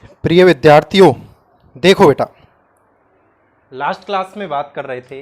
प्रिय विद्यार्थियों, देखो बेटा, लास्ट क्लास में बात कर रहे थे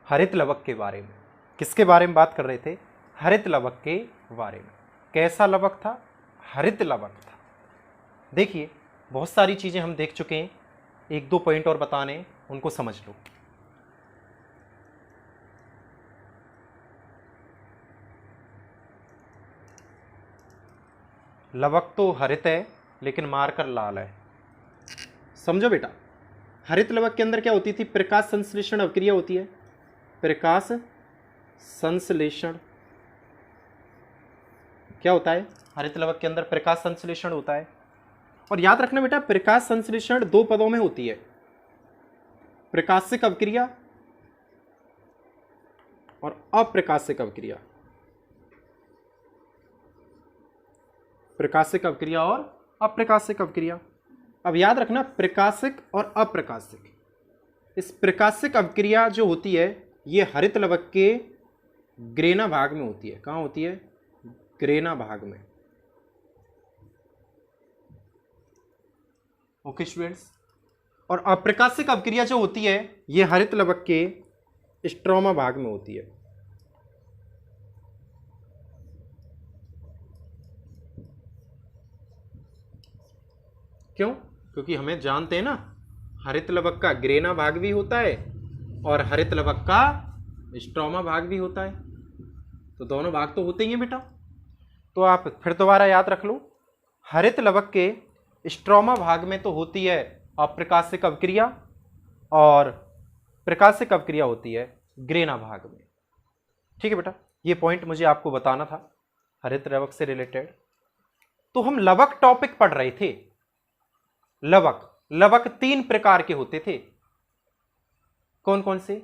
हरित लवक के बारे में। किसके बारे में बात कर रहे थे? हरित लवक के बारे में। कैसा लवक था? हरित लवक था। देखिए, बहुत सारी चीजें हम देख चुके हैं, एक दो पॉइंट और बताने, उनको समझ लो। लवक तो हरित है लेकिन मारकर लाल है। समझो बेटा, हरित लवक के अंदर क्या होती थी? प्रकाश संश्लेषण अभिक्रिया होती है। प्रकाश संश्लेषण क्या होता है? हरित लवक के अंदर प्रकाश संश्लेषण होता है। और याद रखना बेटा, प्रकाश संश्लेषण दो पदों में होती है, प्रकाशिक अभिक्रिया और अप्रकाशिक अभिक्रिया। प्रकाशिक अभिक्रिया और अप्रकाशिक अभिक्रिया। अब याद रखना, प्रकाशिक और अप्रकाशिक। इस प्रकाशिक अभिक्रिया जो होती है ये हरित लवक के ग्रेना भाग में होती है। कहाँ होती है? ग्रेना भाग में। Okay students. और अप्रकाशिक अभिक्रिया जो होती है ये हरित लवक के स्ट्रोमा भाग में होती है। क्यों? क्योंकि हमें जानते हैं ना, हरित लवक का ग्रेना भाग भी होता है और हरित लवक का स्ट्रोमा भाग भी होता है। तो दोनों भाग तो होते ही हैं बेटा। तो आप फिर दोबारा याद रख लो, हरित लवक के स्ट्रोमा भाग में तो होती है अप्रकाशिक अभिक्रिया और प्रकाशिक अभिक्रिया होती है ग्रेना भाग में। ठीक है बेटा, ये पॉइंट मुझे आपको बताना था हरित लवक से रिलेटेड। तो हम लवक टॉपिक पढ़ रहे थे। लवक तीन प्रकार के होते थे। कौन कौन से?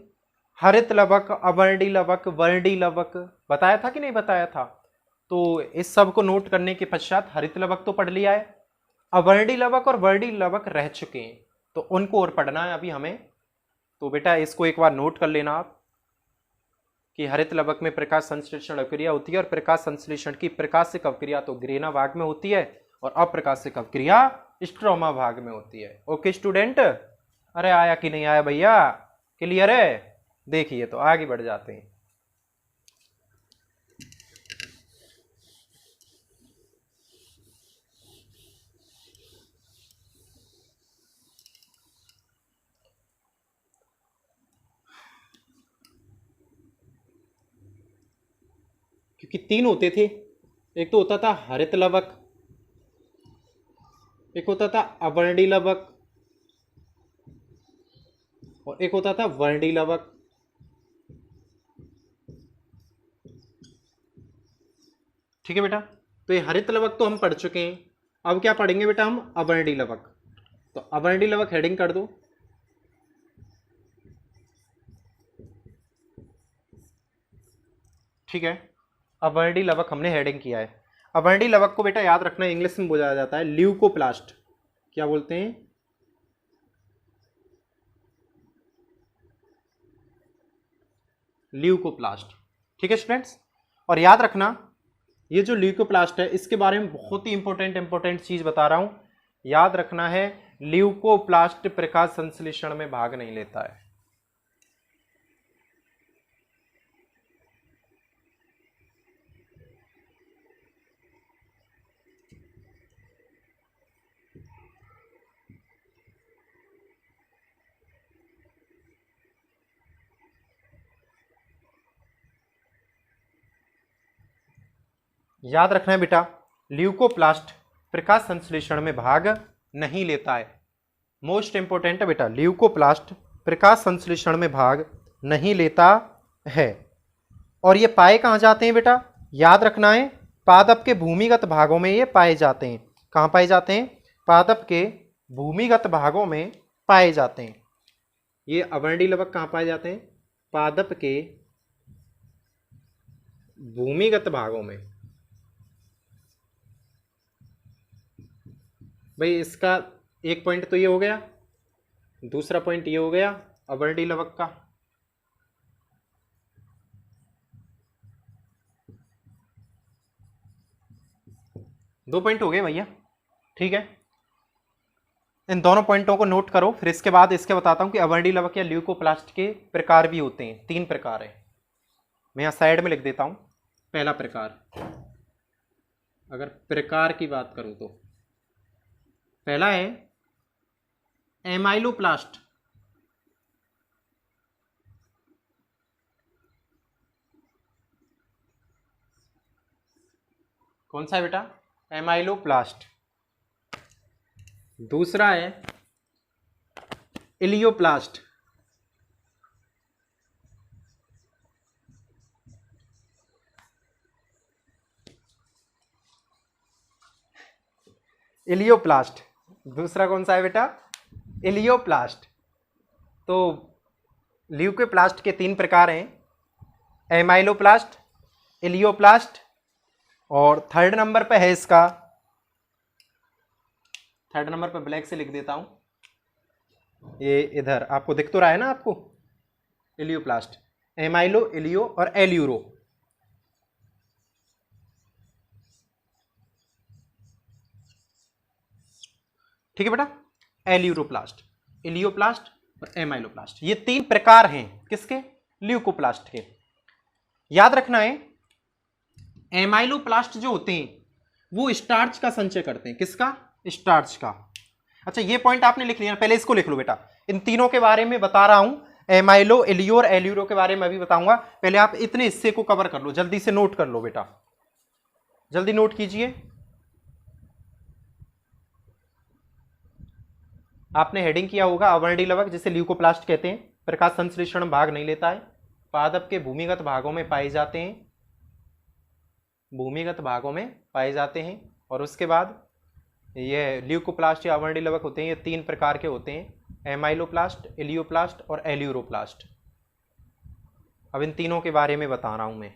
हरित लवक, अवर्णी लवक, वर्णी लवक। बताया था कि नहीं बताया था? तो इस सब को नोट करने के पश्चात हरित लवक तो पढ़ लिया है, अवर्णी लवक और वर्णी लवक रह चुके हैं, तो उनको और पढ़ना है अभी हमें। तो बेटा इसको एक बार नोट कर लेना आप कि हरित लवक में प्रकाश संश्लेषण अभिक्रिया होती है और प्रकाश संश्लेषण की प्रकाशिक अभिक्रिया तो ग्रेना भाग में होती है और अप्रकाशिक अभिक्रिया स्ट्रोमा भाग में होती है। ओके स्टूडेंट, अरे आया कि नहीं आया भैया? क्लियर है? देखिए तो आगे बढ़ जाते हैं। क्योंकि तीन होते थे, एक तो होता था हरित लवक, एक होता था अवर्णी लवक और एक होता था वर्णी लवक। ठीक है बेटा, तो ये हरित लवक तो हम पढ़ चुके हैं। अब क्या पढ़ेंगे बेटा हम? अवर्णी लवक। तो अवर्णी लवक हेडिंग कर दो। ठीक है, अवर्णी लवक हमने हेडिंग किया है। अवर्णी लवक को बेटा याद रखना, इंग्लिश में बोला जाता है ल्यूकोप्लास्ट। क्या बोलते हैं? ल्यूकोप्लास्ट। ठीक है स्टूडेंट्स, और याद रखना ये जो ल्यूकोप्लास्ट है इसके बारे में बहुत ही इंपॉर्टेंट चीज बता रहा हूं। याद रखना है, ल्यूकोप्लास्ट प्रकाश संश्लेषण में भाग नहीं लेता है। याद रखना है बेटा, ल्यूकोप्लास्ट प्रकाश संश्लेषण में भाग नहीं लेता है। मोस्ट इंपोर्टेंट है बेटा, ल्यूकोप्लास्ट प्रकाश संश्लेषण में भाग नहीं लेता है। और ये पाए कहाँ जाते हैं बेटा? याद रखना है, पादप के भूमिगत भागों में ये पाए जाते हैं। कहाँ पाए जाते हैं? पादप के भूमिगत भागों में पाए जाते हैं। ये अवर्णी लवक कहाँ पाए जाते हैं? पादप के भूमिगत भागों में। भाई इसका एक पॉइंट तो ये हो गया, दूसरा पॉइंट ये हो गया अवर्णी लवक का। दो पॉइंट हो गए भैया। ठीक है, इन दोनों पॉइंटों को नोट करो, फिर इसके बाद इसके बताता हूं कि अवर्णीय लवक या ल्यूकोप्लास्ट के प्रकार भी होते हैं। 3 प्रकार हैं, मैं यहां साइड में लिख देता हूं। पहला प्रकार, अगर प्रकार की बात करूं तो पहला है एमाइलोप्लास्ट। कौन सा है बेटा? एमाइलोप्लास्ट। दूसरा है इलियोप्लास्ट। इलियोप्लास्ट। दूसरा कौन सा है बेटा? इलियोप्लास्ट। तो ल्यूकोप्लास्ट के 3 प्रकार हैं, एमाइलोप्लास्ट, इलियोप्लास्ट, और थर्ड नंबर पे है इसका, थर्ड नंबर पे ब्लैक से लिख देता हूं, ये इधर आपको दिख तो रहा है ना आपको, इलियोप्लास्ट, एमाइलो, इलियो और एल्यूरो। ठीक है बेटा, एल्यूरोप्लास्ट, इलियोप्लास्ट और एमाइलोप्लास्ट, ये 3 प्रकार हैं किसके? ल्यूकोप्लास्ट के। याद रखना है, एमाइलोप्लास्ट जो होते हैं वो स्टार्च का संचय करते हैं। किसका? स्टार्च का। अच्छा, ये पॉइंट आपने लिख लिया, पहले इसको लिख लो बेटा। इन तीनों के बारे में बता रहा हूं, एमाइलो, इलियो और एल्यूरो के बारे में अभी बताऊंगा। पहले आप इतने हिस्से को कवर कर लो, जल्दी से नोट कर लो बेटा, जल्दी नोट कीजिए। आपने हेडिंग किया होगा अवर्णीय लवक, जिसे ल्यूकोप्लास्ट कहते हैं, प्रकाश संश्लेषण भाग नहीं लेता है, पादप के भूमिगत भागों में पाए जाते हैं, भूमिगत भागों में पाए जाते हैं। और उसके बाद ये ल्यूकोप्लास्ट या अवर्णीय लवक होते हैं, ये 3 प्रकार के होते हैं, एमाइलोप्लास्ट, इलियोप्लास्ट और एल्यूरोप्लास्ट। अब इन तीनों के बारे में बता रहा हूं मैं।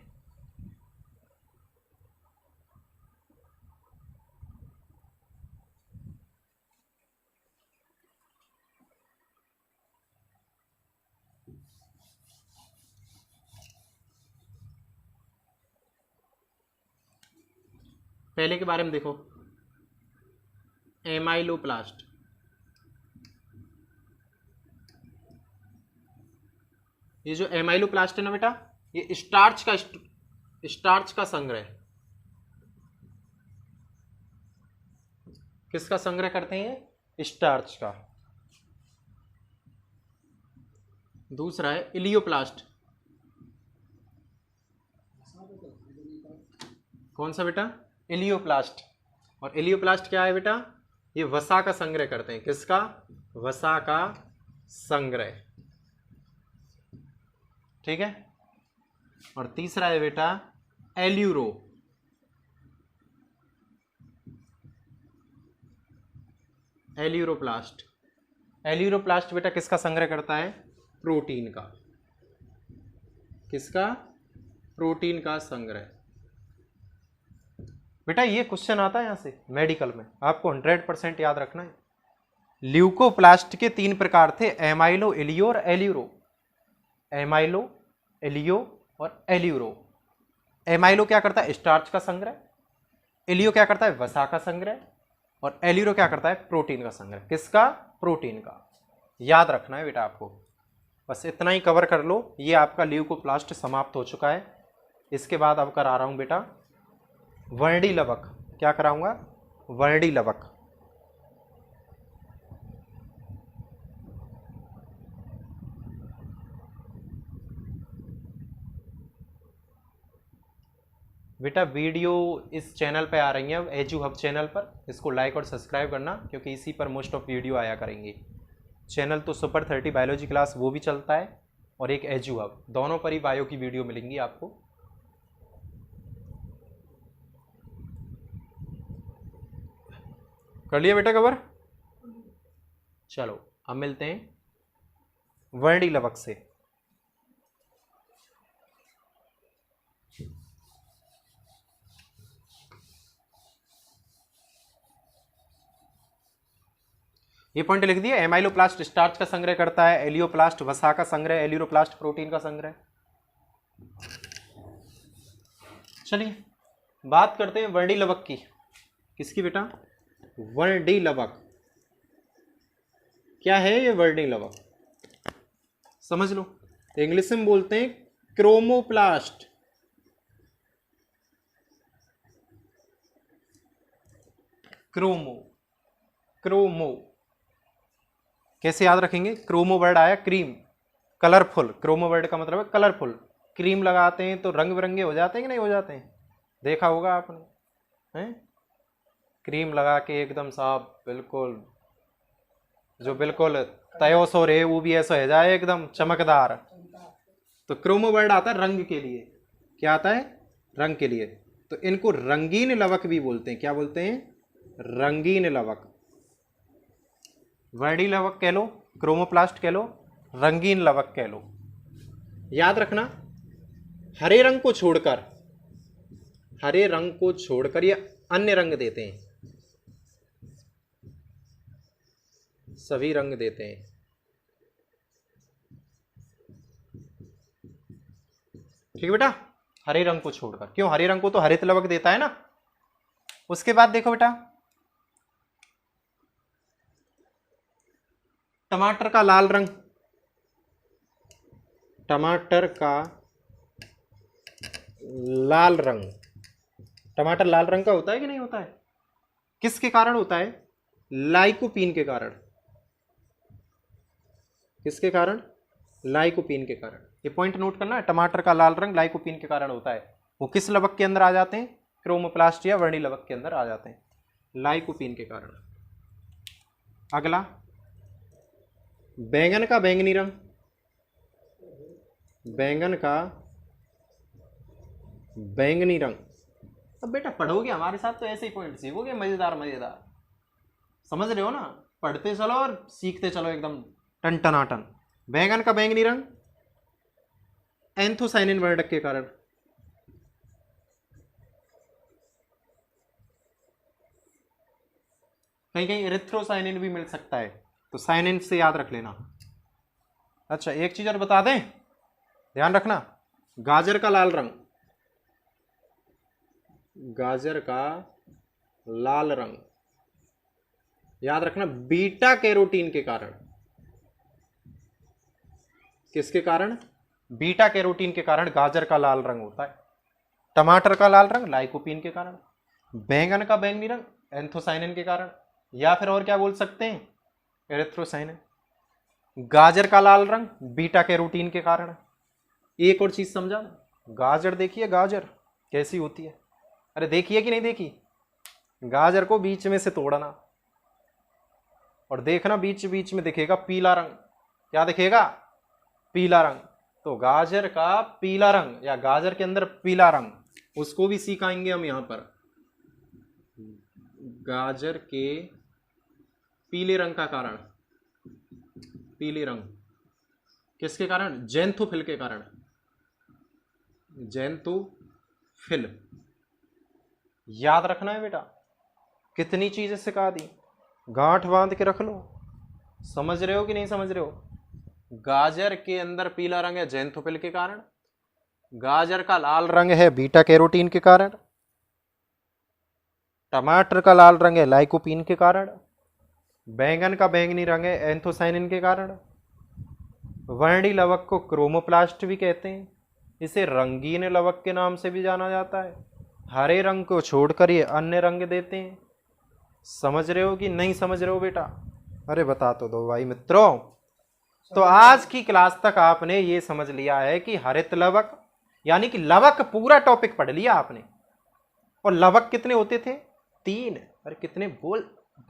पहले के बारे में देखो, एमाइलोप्लास्ट। ये जो एमाइलोप्लास्ट है ना बेटा, ये स्टार्च का संग्रह, किसका संग्रह करते हैं? स्टार्च का। दूसरा है इलियोप्लास्ट। कौन सा बेटा? इलियोप्लास्ट। और इलियोप्लास्ट क्या है बेटा? ये वसा का संग्रह करते हैं। किसका? वसा का संग्रह। ठीक है। और तीसरा है बेटा एल्यूरो। एल्यूरोप्लास्ट। एल्यूरोप्लास्ट बेटा किसका संग्रह करता है? प्रोटीन का। किसका? प्रोटीन का संग्रह। बेटा ये क्वेश्चन आता है यहां से मेडिकल में, आपको 100% याद रखना है। ल्यूकोप्लास्ट के 3 प्रकार थे, एमाइलो, इलियो और एल्यूरो। एमाइलो, इलियो और एल्यूरो। एमाइलो क्या करता है? स्टार्च का संग्रह। इलियो क्या करता है? वसा का संग्रह। और एल्यूरो क्या करता है? प्रोटीन का संग्रह। किसका? प्रोटीन का। याद रखना है बेटा आपको, बस इतना ही कवर कर लो। ये आपका ल्यूकोप्लास्ट समाप्त हो चुका है। इसके बाद अब करा रहा हूं बेटा वर्णी लवक। क्या कराऊंगा? वर्णी लवक। बेटा वीडियो इस चैनल पे आ रही है, एजू हब चैनल पर। इसको लाइक और सब्सक्राइब करना, क्योंकि इसी पर मोस्ट ऑफ वीडियो आया करेंगे। चैनल तो सुपर 30 बायोलॉजी क्लास वो भी चलता है, और एक एजू हब, दोनों पर ही बायो की वीडियो मिलेंगी आपको। कर लिया बेटा कवर? चलो अब मिलते हैं वर्णी लवक से। ये पॉइंट लिख दिया। एमाइलोप्लास्ट स्टार्च का संग्रह करता है, एलियोप्लास्ट वसा का संग्रह, एल्यूरोप्लास्ट प्रोटीन का संग्रह। चलिए बात करते हैं वर्णी लवक की। किसकी बेटा? वर्णी लवक। क्या है ये वर्णी लवक, समझ लो। इंग्लिश में बोलते हैं क्रोमोप्लास्ट। क्रोमो, क्रोमो कैसे याद रखेंगे? क्रोमो वर्ड आया क्रीम, कलरफुल। क्रोमो वर्ड का मतलब है कलरफुल। क्रीम लगाते हैं तो रंग बिरंगे हो जाते हैं कि नहीं हो जाते हैं? देखा होगा आपने, हैं? क्रीम लगा के एकदम साफ बिल्कुल, जो बिल्कुल तयो सो रे वो भी ऐसा हो जाए एकदम चमकदार। तो क्रोमो वर्ड आता है रंग के लिए। क्या आता है? रंग के लिए। तो इनको रंगीन लवक भी बोलते हैं। क्या बोलते हैं? रंगीन लवक। वर्णी लवक कह लो, क्रोमोप्लास्ट कह लो, रंगीन लवक कह लो। याद रखना, हरे रंग को छोड़कर, हरे रंग को छोड़कर ये अन्य रंग देते हैं, सभी रंग देते हैं। ठीक है बेटा, हरे रंग को छोड़कर। क्यों? हरे रंग को तो हरित लवक देता है ना। उसके बाद देखो बेटा, टमाटर का लाल रंग, टमाटर का लाल रंग, टमाटर लाल रंग का होता है कि नहीं होता है? किसके कारण होता है? लाइकोपीन के कारण। किसके कारण? लाइकोपीन के कारण। ये पॉइंट नोट करना है, टमाटर का लाल रंग लाइकोपीन के कारण होता है। वो किस लवक के अंदर आ जाते हैं? क्रोमोप्लास्ट या वर्णी लवक के अंदर आ जाते हैं, लाइकोपीन के कारण। अगला, बैंगन का बैंगनी रंग, बैंगन का बैंगनी रंग। अब बेटा पढ़ोगे हमारे साथ तो ऐसे ही पॉइंट सीखोगे, मजेदार मजेदार, समझ रहे हो ना? पढ़ते चलो और सीखते चलो एकदम टन। बैंगन का बैंगनी रंग एंथोसाइनिन वर्णक के कारण। कहीं कहीं एरिथ्रोसाइनिन भी मिल सकता है, तो साइनिन से याद रख लेना। अच्छा, एक चीज और बता दें, ध्यान रखना, गाजर का लाल रंग, गाजर का लाल रंग याद रखना बीटा कैरोटीन के कारण। किसके कारण? बीटा कैरोटीन के कारण गाजर का लाल रंग होता है। टमाटर का लाल रंग लाइकोपीन के कारण, बैंगन का बैंगनी रंग एंथोसाइनिन के कारण, या फिर और क्या बोल सकते हैं? एरिथ्रोसाइनिन। गाजर का लाल रंग बीटा कैरोटीन के कारण। एक और चीज समझा, गाजर देखिए, गाजर कैसी होती है? अरे देखिए कि नहीं देखी? गाजर को बीच में से तोड़ना और देखना, बीच बीच में दिखेगा पीला रंग। क्या दिखेगा? पीला रंग। तो गाजर का पीला रंग या गाजर के अंदर पीला रंग, उसको भी सिखाएंगे हम यहां पर। गाजर के पीले रंग का कारण, पीले रंग किसके कारण? ज़ैंथोफिल के कारण। ज़ैंथोफिल याद रखना है बेटा। कितनी चीजें सिखा दी, गांठ बांध के रख लो। समझ रहे हो कि नहीं समझ रहे हो? गाजर के अंदर पीला रंग है ज़ैंथोफिल के कारण, गाजर का लाल रंग है बीटा कैरोटीन के कारण, टमाटर का लाल रंग है लाइकोपीन के कारण, बैंगन का बैंगनी रंग है एंथोसाइनिन के कारण, वर्णी लवक को क्रोमोप्लास्ट भी कहते हैं, इसे रंगीन लवक के नाम से भी जाना जाता है। हरे रंग को छोड़कर ये अन्य रंग देते हैं। समझ रहे हो कि नहीं समझ रहे हो बेटा? अरे बता तो दो भाई मित्रों। तो आज की क्लास तक आपने ये समझ लिया है कि हरित लवक यानी कि लवक पूरा टॉपिक पढ़ लिया आपने। और लवक कितने होते थे? 3। अरे कितने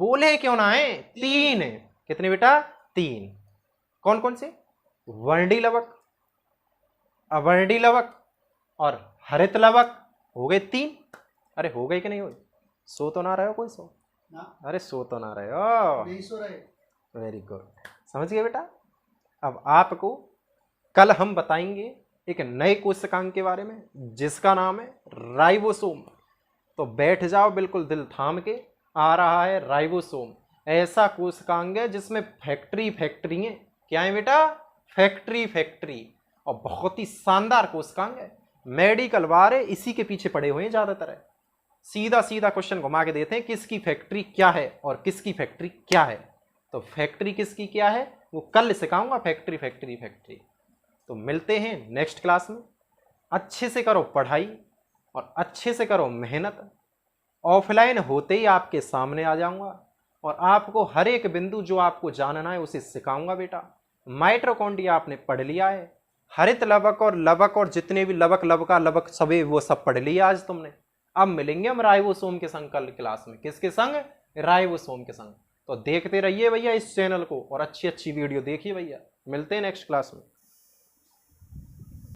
बोले क्यों ना है? 3। कितने बेटा? 3। कौन कौन से? वर्णी लवक, अवर्णी लवक और हरित लवक। हो गए 3। अरे हो गए कि नहीं हो? सो तो ना रहे हो कोई? सो ना? अरे सो तो ना रहे हो? नहीं सो रहे। वेरी गुड, समझ गए बेटा। अब आपको कल हम बताएंगे एक नए कोशिकांग के बारे में जिसका नाम है राइबोसोम। तो बैठ जाओ बिल्कुल दिल थाम के, आ रहा है राइबोसोम। ऐसा कोशिकांग है जिसमें फैक्ट्री है। क्या है बेटा? फैक्ट्री। और बहुत ही शानदार कोशिकांग है। मेडिकल वाले इसी के पीछे पड़े हुए हैं ज्यादातर। सीधा क्वेश्चन घुमा के देते हैं किसकी फैक्ट्री क्या है और किसकी फैक्ट्री क्या है। तो फैक्ट्री किसकी क्या है वो कल सिखाऊंगा, फैक्ट्री फैक्ट्री फैक्ट्री। तो मिलते हैं नेक्स्ट क्लास में। अच्छे से करो पढ़ाई और अच्छे से करो मेहनत। ऑफलाइन होते ही आपके सामने आ जाऊंगा और आपको हर एक बिंदु जो आपको जानना है उसे सिखाऊंगा बेटा। माइटोकॉन्ड्रिया आपने पढ़ लिया है, हरित लवक और लवक और जितने भी लवक लवका लवक सभी वो सब पढ़ लिया आज तुमने। अब मिलेंगे हम राइबोसोम के संग कल क्लास में। किसके संग? राइबोसोम के संग। तो देखते रहिए भैया इस चैनल को और अच्छी अच्छी वीडियो देखिए भैया। मिलते हैं नेक्स्ट क्लास में।